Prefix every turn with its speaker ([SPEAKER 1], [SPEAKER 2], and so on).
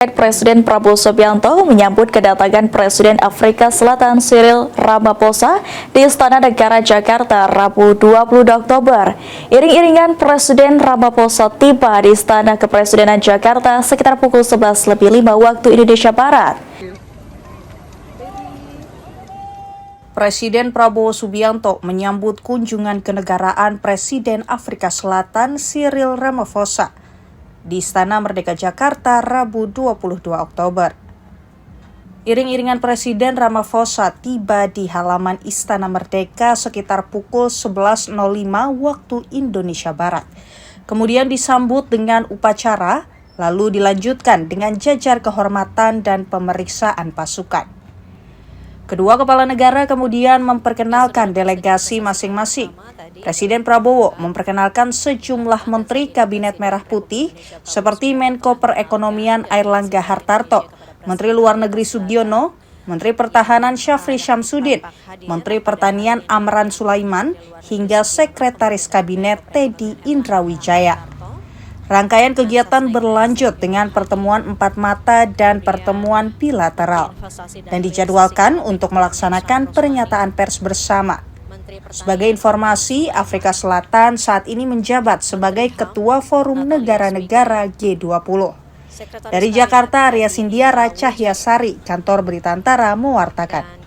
[SPEAKER 1] Presiden Prabowo Subianto menyambut kedatangan Presiden Afrika Selatan Cyril Ramaphosa di Istana Negara Jakarta Rabu 20 Oktober. Iring-iringan Presiden Ramaphosa tiba di Istana Kepresidenan Jakarta sekitar pukul 11:05 waktu Indonesia Barat.
[SPEAKER 2] Presiden Prabowo Subianto menyambut kunjungan kenegaraan Presiden Afrika Selatan Cyril Ramaphosa di Istana Merdeka Jakarta Rabu 22 Oktober. Iring-iringan Presiden Ramaphosa tiba di halaman Istana Merdeka sekitar pukul 11.05 waktu Indonesia Barat. Kemudian disambut dengan upacara, lalu dilanjutkan dengan jajar kehormatan dan pemeriksaan pasukan. Kedua kepala negara kemudian memperkenalkan delegasi masing-masing. Presiden Prabowo memperkenalkan sejumlah menteri Kabinet Merah Putih seperti Menko Perekonomian Airlangga Hartarto, Menteri Luar Negeri Sugiono, Menteri Pertahanan Syafri Syamsuddin, Menteri Pertanian Amran Sulaiman, hingga Sekretaris Kabinet Teddy Indrawijaya. Rangkaian kegiatan berlanjut dengan pertemuan empat mata dan pertemuan bilateral dan dijadwalkan untuk melaksanakan pernyataan pers bersama. Sebagai informasi, Afrika Selatan saat ini menjabat sebagai Ketua Forum Negara-Negara G20. Dari Jakarta, Arya Sindiara Cahyasari, Kantor Berita Antara mewartakan.